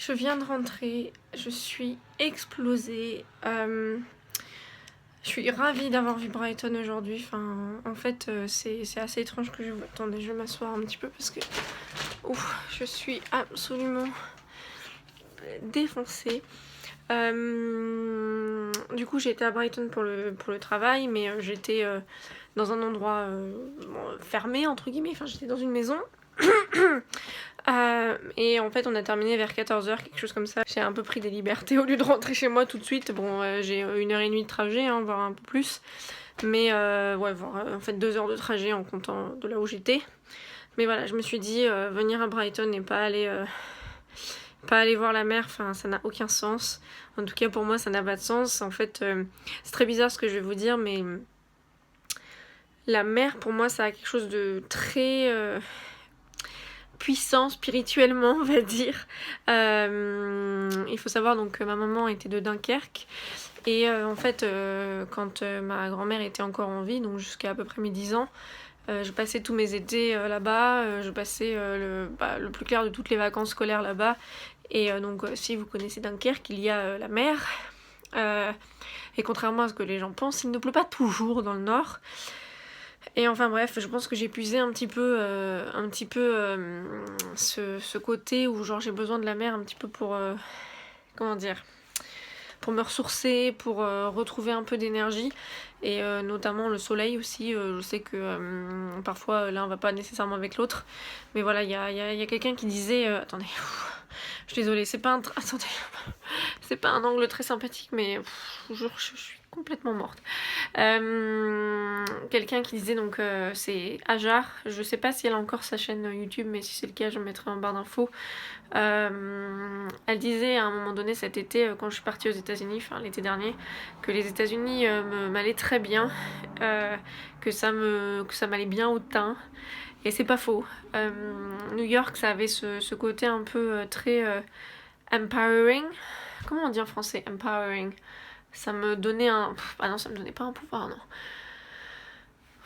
Je viens de rentrer, je suis explosée. Je suis ravie d'avoir vu Brighton aujourd'hui. Enfin, en fait, c'est assez étrange que je... Attendez, je vais m'asseoir un petit peu parce que... Ouf, je suis absolument défoncée. Du coup, j'étais à Brighton pour le travail, mais j'étais dans un endroit fermé, entre guillemets. Enfin, j'étais dans une maison. Et en fait on a terminé vers 14h, quelque chose comme ça. J'ai un peu pris des libertés au lieu de rentrer chez moi tout de suite. Bon, j'ai 1h30 de trajet, hein, voire un peu plus. Mais ouais, en fait 2 heures de trajet en comptant de là où j'étais. Mais voilà, je me suis dit venir à Brighton et pas aller voir la mer, enfin ça n'a aucun sens. En tout cas pour moi ça n'a pas de sens. En fait c'est très bizarre ce que je vais vous dire, mais la mer pour moi ça a quelque chose de très... puissant spirituellement, on va dire. Il faut savoir donc que ma maman était de Dunkerque et en fait quand ma grand-mère était encore en vie, donc jusqu'à à peu près mes 10 ans, je passais tous mes étés là-bas, je passais le plus clair de toutes les vacances scolaires là-bas. Et donc si vous connaissez Dunkerque, il y a la mer. Et contrairement à ce que les gens pensent, il ne pleut pas toujours dans le nord. Et enfin bref, je pense que j'ai puisé un petit peu ce côté où genre j'ai besoin de la mer un petit peu pour comment dire, pour me ressourcer, pour retrouver un peu d'énergie et notamment le soleil aussi. Je sais que parfois l'un va pas nécessairement avec l'autre, mais voilà, il y a quelqu'un qui disait attendez, je suis désolée, c'est pas un angle très sympathique, mais je suis complètement morte. Quelqu'un qui disait donc c'est Ajar, je sais pas si elle a encore sa chaîne YouTube, mais si c'est le cas je mettrai en barre d'infos. Elle disait à un moment donné cet été quand je suis partie aux États-Unis, enfin l'été dernier, que les États-Unis m'allaient très bien, que ça m'allait bien au teint. Et c'est pas faux. New York ça avait ce côté un peu très empowering. Comment on dit en français empowering? Ça me donnait un... Ah non, ça me donnait pas un pouvoir, non.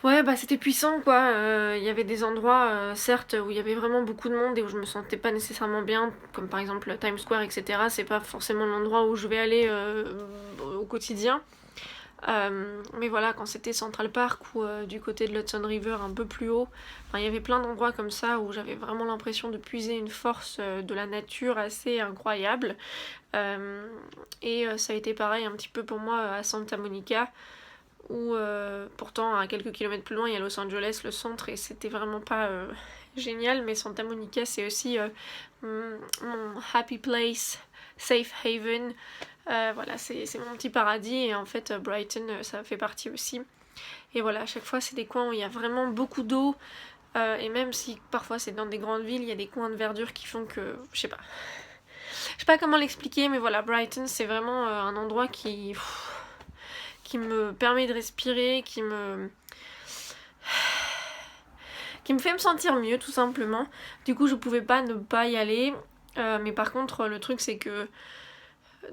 Ouais, bah c'était puissant quoi. Il y avait des endroits, certes, où il y avait vraiment beaucoup de monde et où je me sentais pas nécessairement bien, comme par exemple Times Square, etc. C'est pas forcément l'endroit où je vais aller au quotidien. Mais voilà, quand c'était Central Park ou du côté de l'Hudson River un peu plus haut, il y avait plein d'endroits comme ça où j'avais vraiment l'impression de puiser une force de la nature assez incroyable. Et ça a été pareil un petit peu pour moi à Santa Monica, où pourtant à quelques kilomètres plus loin il y a Los Angeles, le centre, et c'était vraiment pas génial, mais Santa Monica c'est aussi mon happy place, safe haven. Voilà, c'est mon petit paradis, et en fait Brighton ça fait partie aussi. Et voilà, à chaque fois c'est des coins où il y a vraiment beaucoup d'eau, et même si parfois c'est dans des grandes villes, il y a des coins de verdure qui font que, je sais pas comment l'expliquer, mais voilà, Brighton c'est vraiment un endroit qui me permet de respirer, qui me fait me sentir mieux tout simplement. Du coup je pouvais pas ne pas y aller, mais par contre le truc c'est que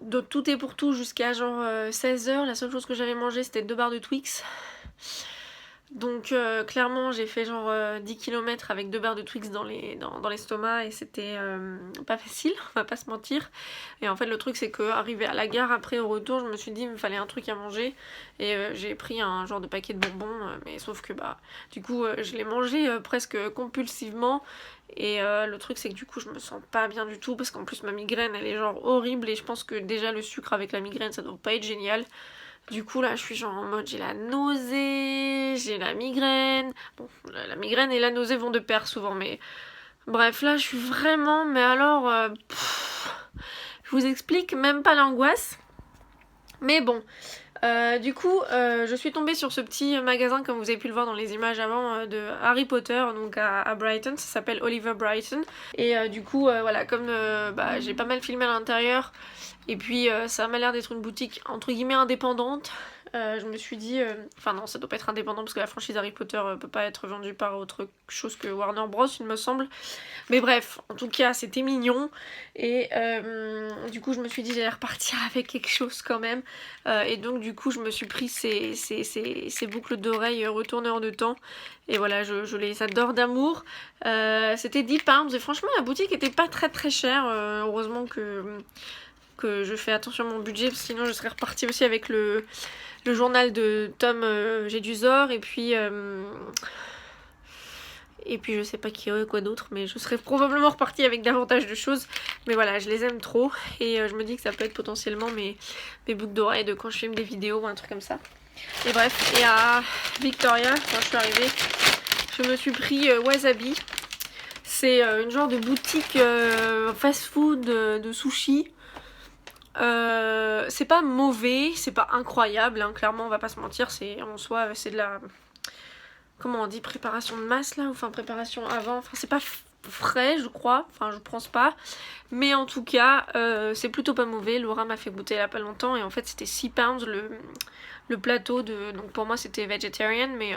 de tout et pour tout jusqu'à genre 16h, la seule chose que j'avais mangé c'était 2 barres de Twix. Donc clairement j'ai fait genre 10 km avec 2 barres de Twix dans l'estomac, et c'était pas facile, on va pas se mentir. Et en fait le truc c'est que arrivé à la gare après au retour, je me suis dit il me fallait un truc à manger, et j'ai pris un genre de paquet de bonbons, mais sauf que bah du coup je l'ai mangé presque compulsivement. Et le truc c'est que du coup je me sens pas bien du tout, parce qu'en plus ma migraine elle est genre horrible, et je pense que déjà le sucre avec la migraine ça doit pas être génial. Du coup là je suis genre en mode j'ai la nausée, j'ai la migraine. Bon, la migraine et la nausée vont de pair souvent, mais bref là je suis vraiment, mais alors je vous explique même pas l'angoisse. Mais bon, du coup je suis tombée sur ce petit magasin, comme vous avez pu le voir dans les images avant, de Harry Potter, donc à Brighton, ça s'appelle Oliver Brighton. Et du coup voilà, comme j'ai pas mal filmé à l'intérieur, Et puis ça m'a l'air d'être une boutique entre guillemets indépendante. Je me suis dit, enfin non, ça doit pas être indépendant parce que la franchise Harry Potter peut pas être vendue par autre chose que Warner Bros, il me semble. Mais bref, en tout cas, c'était mignon. Et du coup, je me suis dit, j'allais repartir avec quelque chose quand même. Et donc, du coup, je me suis pris ces boucles d'oreilles retourneurs de temps. Et voilà, je les adore d'amour. C'était 10 pounds. Et franchement, la boutique était pas très très chère. Heureusement que je fais attention à mon budget, parce que sinon je serais repartie aussi avec le journal de Tom Jedusor et puis je sais pas quoi d'autre, mais je serais probablement repartie avec davantage de choses. Mais voilà, je les aime trop et je me dis que ça peut être potentiellement mes boucles d'oreilles de quand je filme des vidéos ou un truc comme ça. Et bref, et à Victoria, quand je suis arrivée, je me suis pris Wasabi. C'est une genre de boutique fast-food de sushi. C'est pas mauvais, c'est pas incroyable, hein, clairement on va pas se mentir, c'est en soi c'est de la, comment on dit, préparation de masse là, enfin préparation avant, enfin c'est pas frais je crois, enfin je pense pas, mais en tout cas c'est plutôt pas mauvais. Laura m'a fait goûter il y a pas longtemps et en fait c'était 6 pounds le plateau de, donc pour moi c'était vegetarian mais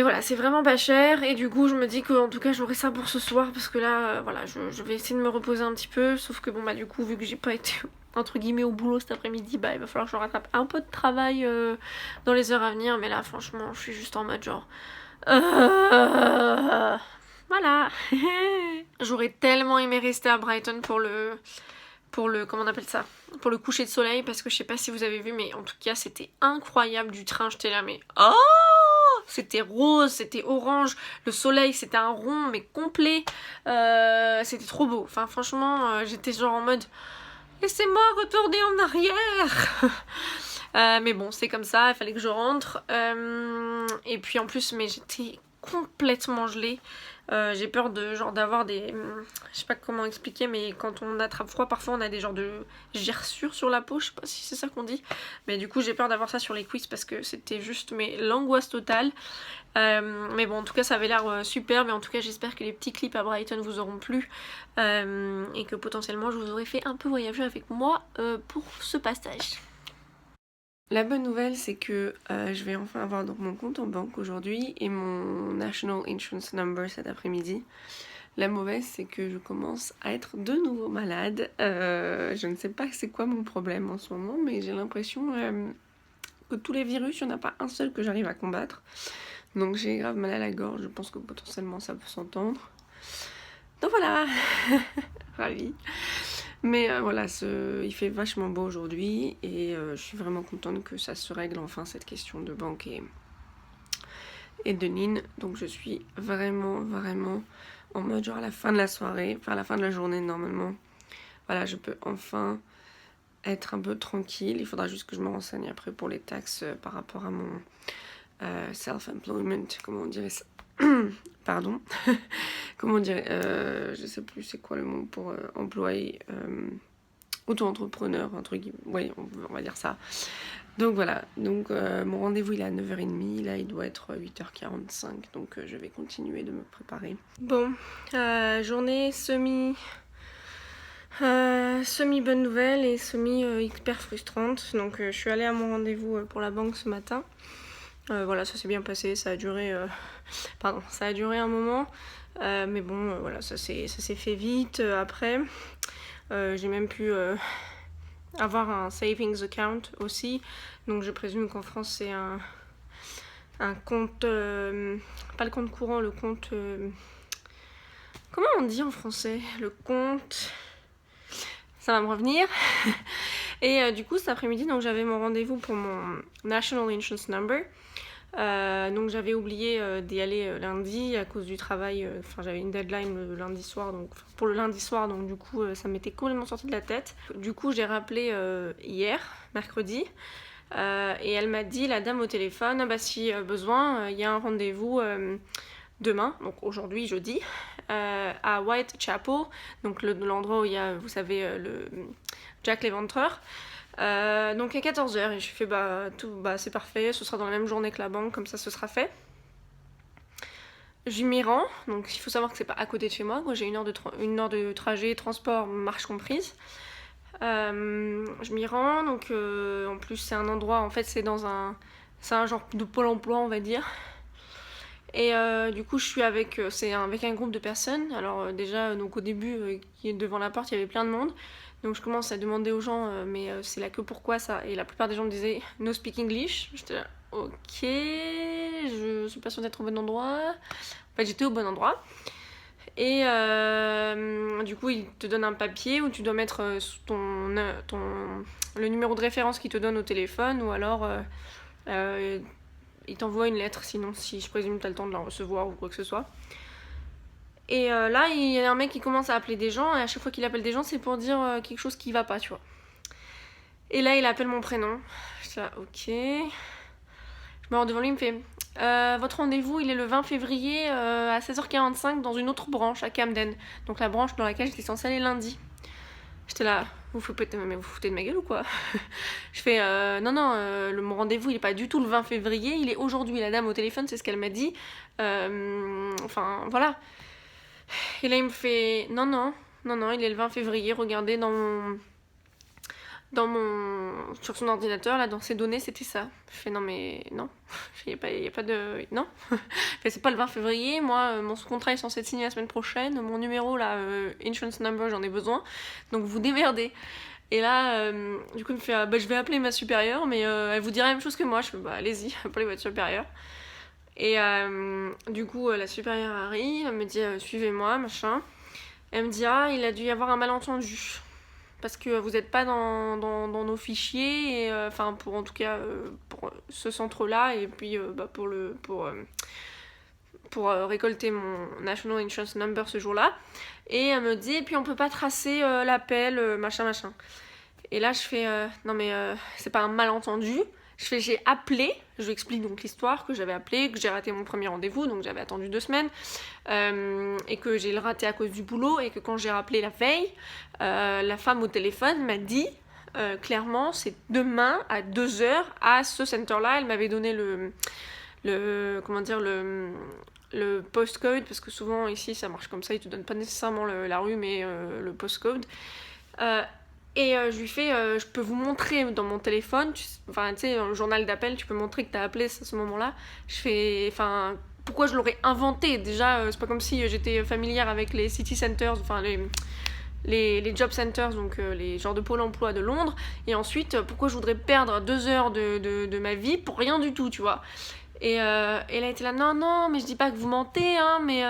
voilà, c'est vraiment pas cher et du coup je me dis que en tout cas j'aurai ça pour ce soir parce que là voilà, je vais essayer de me reposer un petit peu, sauf que bon bah du coup vu que j'ai pas été entre guillemets au boulot cet après-midi, bah il va falloir que je rattrape un peu de travail dans les heures à venir, mais là franchement je suis juste en mode genre voilà. J'aurais tellement aimé rester à Brighton pour le comment on appelle ça, pour le coucher de soleil, parce que je sais pas si vous avez vu, mais en tout cas c'était incroyable du train. J'étais là mais oh, c'était rose, c'était orange, le soleil c'était un rond mais complet, c'était trop beau. Enfin franchement j'étais genre en mode laissez-moi retourner en arrière. Mais bon c'est comme ça, il fallait que je rentre et puis en plus mais j'étais complètement gelée. J'ai peur de genre d'avoir des, je sais pas comment expliquer, mais quand on attrape froid parfois on a des genres de gerçures sur la peau, je sais pas si c'est ça qu'on dit, mais du coup j'ai peur d'avoir ça sur les cuisses parce que c'était juste mais l'angoisse totale. Mais bon en tout cas ça avait l'air super, mais en tout cas j'espère que les petits clips à Brighton vous auront plu et que potentiellement je vous aurai fait un peu voyager avec moi pour ce passage. La bonne nouvelle, c'est que je vais enfin avoir donc mon compte en banque aujourd'hui et mon National Insurance Number cet après-midi. La mauvaise, c'est que je commence à être de nouveau malade. Je ne sais pas c'est quoi mon problème en ce moment, mais j'ai l'impression que tous les virus, il n'y en a pas un seul que j'arrive à combattre. Donc j'ai grave mal à la gorge, je pense que potentiellement ça peut s'entendre. Donc voilà, ravie. Mais voilà, il fait vachement beau aujourd'hui et je suis vraiment contente que ça se règle enfin cette question de banque et de Nine. Donc je suis vraiment en mode genre à la fin de la soirée, enfin à la fin de la journée normalement. Voilà, je peux enfin être un peu tranquille. Il faudra juste que je me renseigne après pour les taxes par rapport à mon self-employment, comment on dirait ça. Pardon. Comment on dirait, je sais plus c'est quoi le mot pour employé, auto-entrepreneur, entre guillemets, oui on va dire ça. Donc voilà, donc mon rendez-vous il est à 9h30, là il doit être 8h45, donc je vais continuer de me préparer. Bon, journée semi bonne nouvelle et semi hyper frustrante, donc je suis allée à mon rendez-vous pour la banque ce matin. Voilà, ça s'est bien passé, ça a duré un moment, mais bon voilà, ça s'est fait vite. Après j'ai même pu avoir un savings account aussi, donc je présume qu'en France c'est un compte, pas le compte courant, le compte, comment on dit en français, le compte, ça va me revenir. Et du coup cet après-midi donc j'avais mon rendez-vous pour mon National Insurance Number. Donc j'avais oublié d'y aller lundi à cause du travail, enfin j'avais une deadline le lundi soir, donc pour le lundi soir, donc du coup ça m'était complètement sorti de la tête. Du coup j'ai rappelé hier, mercredi, et elle m'a dit, la dame au téléphone, ah bah si besoin, il y a un rendez-vous demain, donc aujourd'hui jeudi, à Whitechapel, donc l'endroit où il y a, vous savez, le Jack l'Éventreur. Donc à 14h et je fais bah c'est parfait, ce sera dans la même journée que la banque, comme ça ce sera fait. Je m'y rends, donc il faut savoir que c'est pas à côté de chez moi, j'ai une heure de trajet, transport, marche comprise. Je m'y rends, donc en plus c'est un endroit, en fait c'est c'est un genre de pôle emploi on va dire. Et du coup je suis avec, avec un groupe de personnes. Alors déjà donc au début devant la porte il y avait plein de monde. Donc je commence à demander aux gens mais c'est la queue pourquoi ça? Et la plupart des gens me disaient no speak English. J'étais là ok, je suis pas sûre d'être au bon endroit. En fait j'étais au bon endroit. Et du coup, il te donne un papier où tu dois mettre le numéro de référence qu'il te donne au téléphone, ou alors il t'envoie une lettre, sinon, si je présume que tu as le temps de la recevoir ou quoi que ce soit. Et là, il y a un mec qui commence à appeler des gens, et à chaque fois qu'il appelle des gens, c'est pour dire quelque chose qui va pas, tu vois. Et là, il appelle mon prénom. Je dis là, ok. Je me rends devant lui, il me fait votre rendez-vous, il est le 20 février à 16h45 dans une autre branche à Camden. Donc la branche dans laquelle j'étais censée aller lundi. J'étais là, vous foutez de ma gueule ou quoi? Je fais non, mon rendez-vous il est pas du tout le 20 février, il est aujourd'hui. La dame au téléphone, c'est ce qu'elle m'a dit. Enfin, voilà. Et là, il me fait non, il est le 20 février, regardez sur son ordinateur, là, dans ses données, c'était ça. Je fais non, mais non. Il n'y a pas de. Non. C'est pas le 20 février. Moi, mon contrat est censé être signé la semaine prochaine. Mon numéro, là, insurance number, j'en ai besoin. Donc vous démerdez. Et là, du coup, il me fait je vais appeler ma supérieure, mais elle vous dira la même chose que moi. Je fais allez-y, appelez votre supérieure. Et du coup, la supérieure arrive, elle me dit suivez-moi, machin. Elle me dit il a dû y avoir un malentendu. Parce que vous n'êtes pas dans nos fichiers, et enfin pour en tout cas pour ce centre-là, et puis pour récolter mon National Insurance Number ce jour-là. Et elle me dit, et puis on peut pas tracer l'appel, machin. Et là je fais, non mais c'est pas un malentendu. J'ai appelé, je lui explique donc l'histoire, que j'avais appelé, que j'ai raté mon premier rendez-vous, donc j'avais attendu 2 semaines, et que j'ai le raté à cause du boulot, et que quand j'ai rappelé la veille, la femme au téléphone m'a dit, clairement, c'est demain à 2h à ce center-là. Elle m'avait donné le postcode, parce que souvent ici ça marche comme ça, ils te donnent pas nécessairement la rue, mais le postcode. Et je lui fais, je peux vous montrer dans mon téléphone, tu sais, dans le journal d'appel, tu peux montrer que t'as appelé à ce moment-là. Je fais, pourquoi je l'aurais inventé? Déjà, c'est pas comme si j'étais familière avec les city centers, enfin les job centers, donc les genres de pôle emploi de Londres. Et ensuite, pourquoi je voudrais perdre 2 heures de ma vie pour rien du tout, tu vois. Et elle a été là, non, mais je dis pas que vous mentez, hein, mais...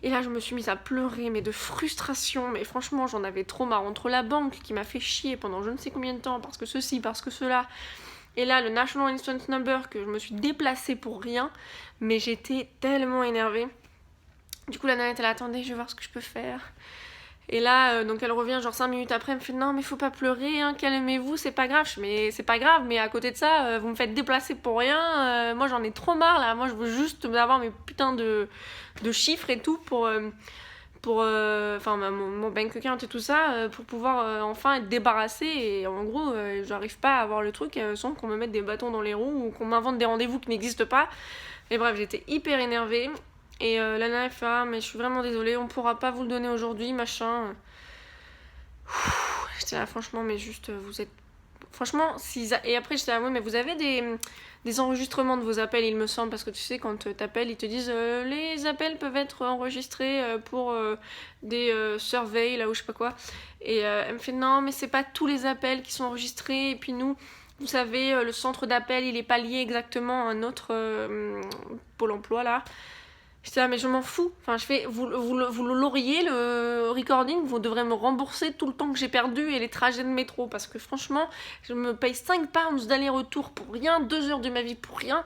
Et là, je me suis mise à pleurer, mais de frustration. Mais franchement, j'en avais trop marre. Entre la banque qui m'a fait chier pendant je ne sais combien de temps, parce que ceci, parce que cela, et là, le National Insurance Number, que je me suis déplacée pour rien, mais j'étais tellement énervée. Du coup, la nana était là, attendez, je vais voir ce que je peux faire. Et là, donc elle revient genre 5 minutes après, elle me fait non mais faut pas pleurer, hein, calmez-vous, c'est pas grave. Mais c'est pas grave, mais à côté de ça, vous me faites déplacer pour rien, moi j'en ai trop marre là, moi je veux juste avoir mes putains de chiffres et tout pour mon bank account et tout ça, pour pouvoir enfin être débarrassée. Et en gros, j'arrive pas à avoir le truc sans qu'on me mette des bâtons dans les roues ou qu'on m'invente des rendez-vous qui n'existent pas. Et bref, j'étais hyper énervée. Et la nana fait mais je suis vraiment désolée, on pourra pas vous le donner aujourd'hui, machin. J'étais là, franchement, mais juste, vous êtes... Franchement, et après j'étais là, oui, mais vous avez des enregistrements de vos appels, il me semble, parce que tu sais, quand t'appelles, ils te disent les appels peuvent être enregistrés pour des surveys, là, ou je sais pas quoi. Et elle me fait, non, mais c'est pas tous les appels qui sont enregistrés, et puis nous... Vous savez, le centre d'appel, il est pas lié exactement à un autre pôle emploi, là. J'étais là, mais je m'en fous. Enfin, je fais, vous l'auriez, le recording, vous devrez me rembourser tout le temps que j'ai perdu et les trajets de métro. Parce que franchement, je me paye 5 pounds d'aller-retour pour rien, 2 heures de ma vie pour rien.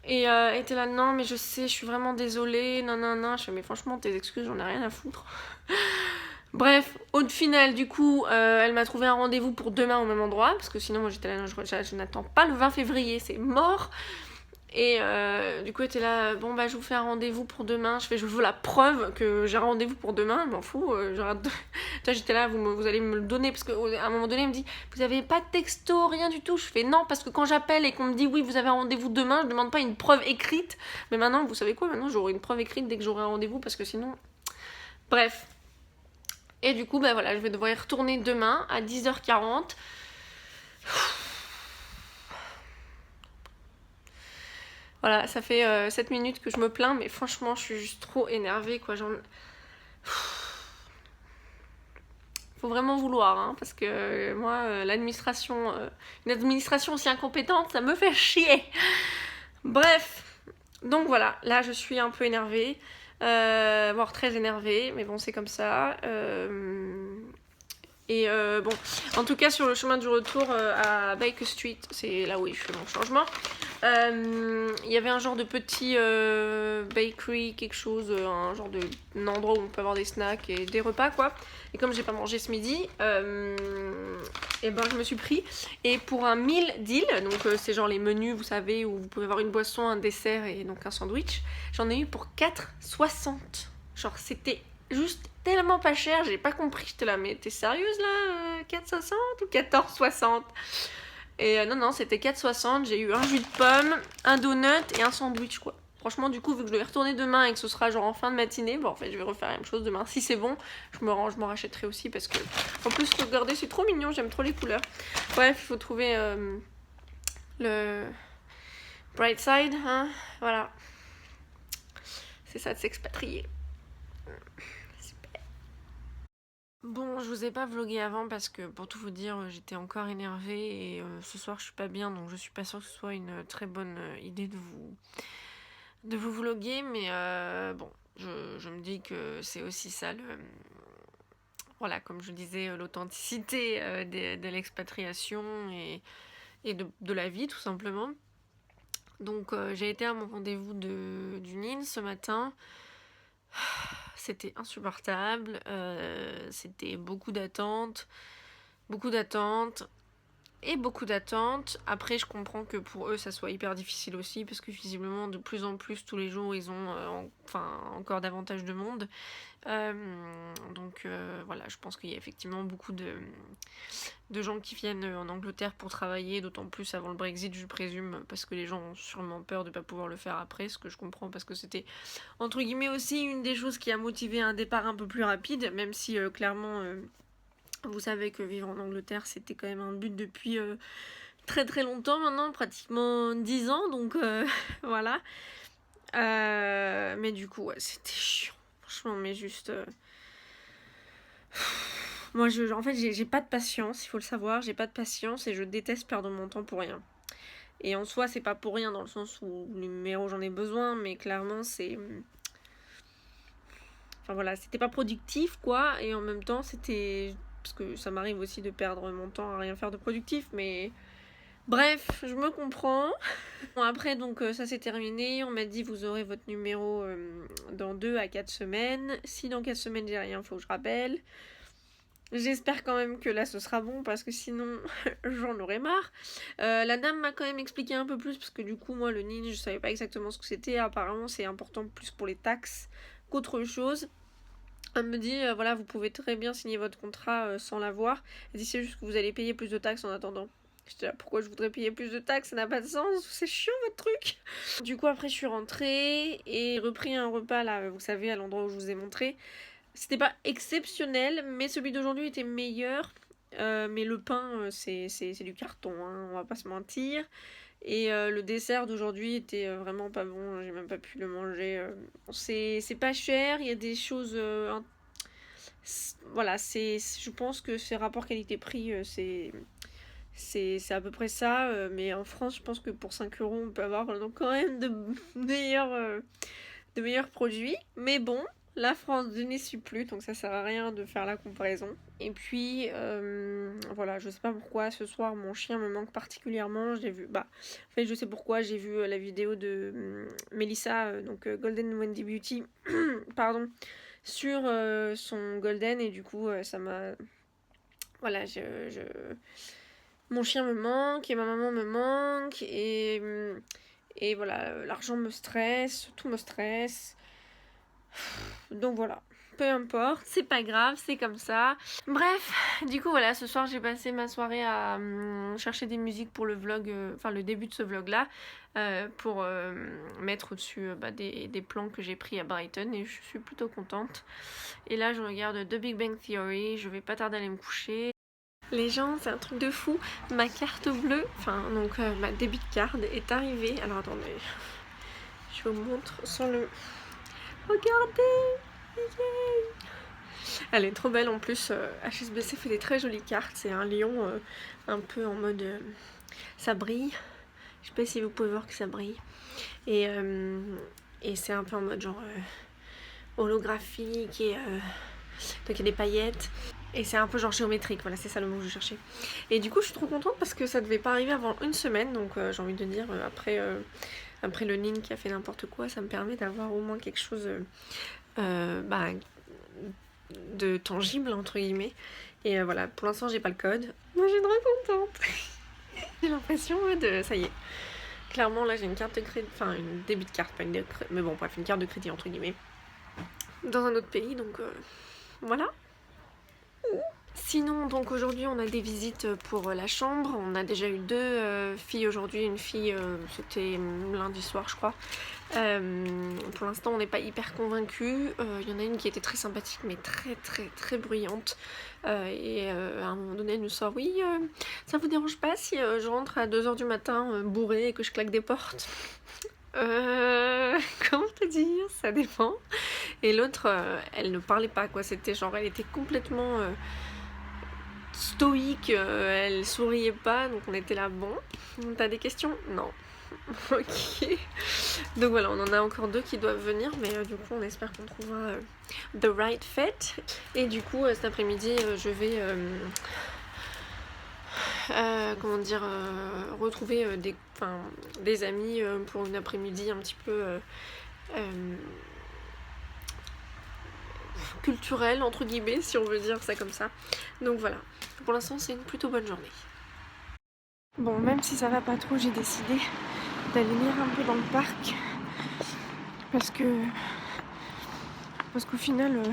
Et t'es là, non, mais je sais, je suis vraiment désolée, non. Je fais, mais franchement, tes excuses, j'en ai rien à foutre. Bref, au final, du coup, elle m'a trouvé un rendez-vous pour demain au même endroit. Parce que sinon, moi, j'étais là, je n'attends pas le 20 février, c'est mort. Et du coup, elle était là, bon bah je vous fais un rendez-vous pour demain. Je veux la preuve que j'ai un rendez-vous pour demain, je m'en fous. J'étais là, vous allez me le donner, parce qu'à un moment donné, elle me dit, vous avez pas de texto, rien du tout. Je fais non, parce que quand j'appelle et qu'on me dit oui, vous avez un rendez-vous demain, je demande pas une preuve écrite. Mais maintenant, vous savez quoi, maintenant j'aurai une preuve écrite dès que j'aurai un rendez-vous, parce que sinon. Bref. Et du coup, bah voilà, je vais devoir y retourner demain à 10h40. Voilà, ça fait 7 minutes que je me plains, mais franchement, je suis juste trop énervée, quoi. Faut vraiment vouloir, hein, parce que moi, une administration aussi incompétente, ça me fait chier. Bref, donc voilà, là je suis un peu énervée, voire très énervée, mais bon, c'est comme ça. Bon, en tout cas, sur le chemin du retour à Baker Street, c'est là où je fais mon changement. Il y avait un genre de petit bakery, quelque chose, un genre un endroit où on peut avoir des snacks et des repas, quoi. Et comme j'ai pas mangé ce midi, et ben je me suis pris. Et pour un meal deal, donc c'est genre les menus, vous savez, où vous pouvez avoir une boisson, un dessert et donc un sandwich, j'en ai eu pour 4,60. Genre c'était juste tellement pas cher, j'ai pas compris, j'étais là, mais t'es sérieuse là 4,60 ou 14,60? Et non, c'était 4,60, j'ai eu un jus de pomme, un donut et un sandwich, quoi. Franchement, du coup, vu que je vais retourner demain et que ce sera genre en fin de matinée, bon, en fait, je vais refaire la même chose demain. Si c'est bon, je m'en rachèterai aussi parce que, en plus, regardez, c'est trop mignon, j'aime trop les couleurs. Bref, il faut trouver le bright side, hein, voilà. C'est ça de s'expatrier. Bon, je vous ai pas vlogué avant parce que pour tout vous dire, j'étais encore énervée et ce soir je suis pas bien, donc je suis pas sûre que ce soit une très bonne idée de vous vloguer, mais bon, je me dis que c'est aussi ça voilà, comme je disais, l'authenticité de l'expatriation et de la vie tout simplement. Donc j'ai été à mon rendez-vous du NIN ce matin. C'était insupportable, c'était beaucoup d'attentes et beaucoup d'attentes. Après, je comprends que pour eux, ça soit hyper difficile aussi, parce que visiblement, de plus en plus, tous les jours, ils ont encore davantage de monde. Donc voilà, je pense qu'il y a effectivement beaucoup de gens qui viennent en Angleterre pour travailler, d'autant plus avant le Brexit, je présume, parce que les gens ont sûrement peur de ne pas pouvoir le faire après, ce que je comprends, parce que c'était, entre guillemets, aussi une des choses qui a motivé un départ un peu plus rapide, même si clairement... vous savez que vivre en Angleterre, c'était quand même un but depuis très très longtemps maintenant, pratiquement 10 ans, donc voilà. Mais du coup, ouais, c'était chiant. Franchement, mais juste... Moi, en fait, j'ai pas de patience, il faut le savoir, j'ai pas de patience et je déteste perdre mon temps pour rien. Et en soi, c'est pas pour rien dans le sens où le numéro j'en ai besoin, mais clairement, c'est... Enfin voilà, c'était pas productif, quoi, et en même temps, c'était... Parce que ça m'arrive aussi de perdre mon temps à rien faire de productif, mais... Bref, je me comprends. Bon, après, donc, ça s'est terminé. On m'a dit, vous aurez votre numéro dans 2 à 4 semaines. Si dans 4 semaines, j'ai rien, faut que je rappelle. J'espère quand même que là, ce sera bon, parce que sinon, j'en aurais marre. La dame m'a quand même expliqué un peu plus, parce que du coup, moi, le NIN, je savais pas exactement ce que c'était. Apparemment, c'est important plus pour les taxes qu'autre chose. Elle me dit, voilà, vous pouvez très bien signer votre contrat sans l'avoir. Elle dit, c'est juste que vous allez payer plus de taxes en attendant. J'étais là, pourquoi je voudrais payer plus de taxes? Ça n'a pas de sens, c'est chiant votre truc. Du coup, après, je suis rentrée et j'ai repris un repas là, vous savez, à l'endroit où je vous ai montré. C'était pas exceptionnel, mais celui d'aujourd'hui était meilleur. Mais le pain, c'est du carton, hein, on va pas se mentir. Et le dessert d'aujourd'hui était vraiment pas bon, j'ai même pas pu le manger. C'est pas cher, il y a des choses. Voilà, je pense que ce rapport qualité-prix, c'est à peu près ça. Mais en France, je pense que pour 5 €, on peut avoir donc quand même de meilleurs produits. Mais bon, la France je n'y suis plus, donc ça sert à rien de faire la comparaison. Et puis, voilà, je sais pas pourquoi, ce soir, mon chien me manque particulièrement. J'ai vu, en fait, je sais pourquoi, j'ai vu la vidéo de Melissa, donc Golden Wendy Beauty, pardon, sur son Golden, et du coup, ça m'a... Voilà, mon chien me manque, et ma maman me manque, et voilà, l'argent me stresse, tout me stresse. Donc voilà, peu importe, c'est pas grave, c'est comme ça. Bref, du coup voilà, ce soir j'ai passé ma soirée à chercher des musiques pour le vlog, enfin le début de ce vlog là, pour mettre au-dessus des plans que j'ai pris à Brighton, et je suis plutôt contente. Et là je regarde The Big Bang Theory, je vais pas tarder à aller me coucher. Les gens, c'est un truc de fou, ma carte bleue, enfin donc ma débit card est arrivée. Alors attendez, je vous montre sans le... Regardez, elle est trop belle en plus. HSBC fait des très jolies cartes. C'est un lion un peu en mode ça brille. Je sais pas si vous pouvez voir que ça brille. Et c'est un peu en mode genre holographique. Et donc il y a des paillettes. Et c'est un peu genre géométrique. Voilà, c'est ça le mot que je cherchais. Et du coup, je suis trop contente parce que ça devait pas arriver avant une semaine. Donc j'ai envie de dire, après le Nin qui a fait n'importe quoi, ça me permet d'avoir au moins quelque chose de tangible entre guillemets. Et voilà, pour l'instant j'ai pas le code. Moi je suis trop contente. J'ai l'impression de... Ça y est. Clairement là j'ai une carte de crédit, enfin une débit de carte, pas une débit, mais bon bref, une carte de crédit entre guillemets. Dans un autre pays, donc voilà. Sinon, donc aujourd'hui on a des visites pour la chambre. On a déjà eu deux filles aujourd'hui. Une fille, c'était lundi soir je crois. Pour l'instant on n'est pas hyper convaincus. Il y en a une qui était très sympathique mais très bruyante. Et à un moment donné elle nous sort: oui, ça vous dérange pas si je rentre à 2h du matin bourrée et que je claque des portes? Comment te dire, ça dépend. Et l'autre, elle ne parlait pas quoi, c'était genre elle était complètement stoïque, elle souriait pas, donc on était là, bon, t'as des questions? Non. Ok. Donc voilà, on en a encore deux qui doivent venir, mais du coup on espère qu'on trouvera the right fit. Et du coup cet après-midi je vais comment dire, retrouver des amis pour une après-midi un petit peu culturelle entre guillemets, si on veut dire ça comme ça. Donc voilà, pour l'instant c'est une plutôt bonne journée. Bon, même si ça va pas trop, j'ai décidé d'aller lire un peu dans le parc parce qu'au final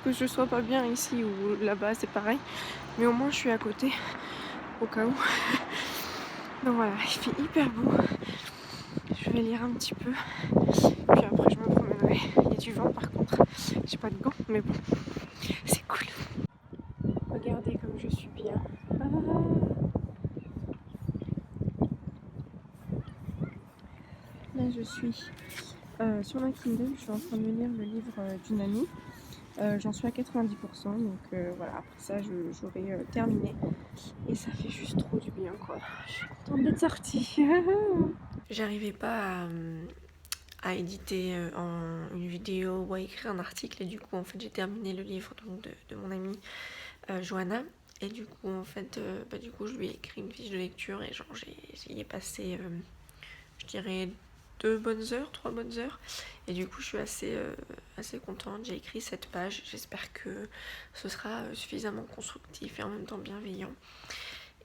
que je sois pas bien ici ou là-bas c'est pareil, mais au moins je suis à côté au cas où. Donc voilà, il fait hyper beau, je vais lire un petit peu puis après je me promènerai. Il y a du vent par contre, j'ai pas de gants mais bon, c'est cool. Regardez comme je suis bien. Là je suis sur ma Kindle, je suis en train de lire le livre d'une amie. J'en suis à 90%, donc voilà, après ça j'aurai terminé. Et ça fait juste trop du bien quoi. Je suis contente d'être sortie. J'arrivais pas à éditer une vidéo ou à écrire un article, et du coup en fait j'ai terminé le livre donc, de mon amie Johanna. Et du coup en fait du coup je lui ai écrit une fiche de lecture et genre j'y ai passé je dirais 3 bonnes heures. Et du coup je suis assez contente, j'ai écrit 7 pages, j'espère que ce sera suffisamment constructif et en même temps bienveillant.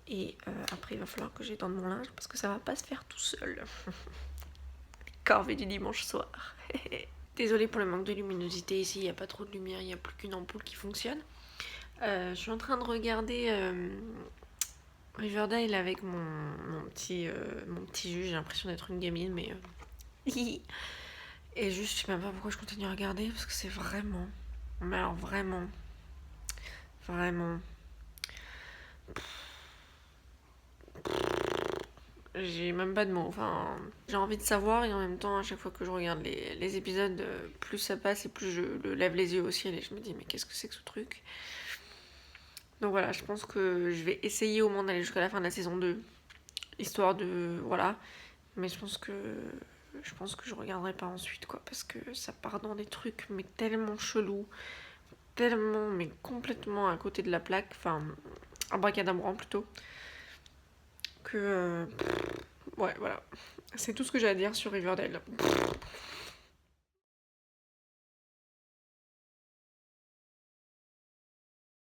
Et après il va falloir que j'étende mon linge parce que ça va pas se faire tout seul. Corvée du dimanche soir. Désolée pour le manque de luminosité ici, il n'y a pas trop de lumière, il n'y a plus qu'une ampoule qui fonctionne. Je suis en train de regarder Riverdale avec mon petit jus, j'ai l'impression d'être une gamine mais... Et juste je sais même pas pourquoi je continue à regarder parce que c'est vraiment... Mais alors vraiment... J'ai même pas de mots, enfin... J'ai envie de savoir et en même temps à chaque fois que je regarde les épisodes, plus ça passe et plus je lève les yeux au ciel et je me dis mais qu'est-ce que c'est que ce truc? Donc voilà, je pense que je vais essayer au moins d'aller jusqu'à la fin de la saison 2. Histoire de... Voilà. Mais je pense que je regarderai pas ensuite quoi. Parce que ça part dans des trucs mais tellement chelous. Tellement mais complètement à côté de la plaque. Enfin, abracadabrant plutôt. Que... ouais, voilà. C'est tout ce que j'ai à dire sur Riverdale.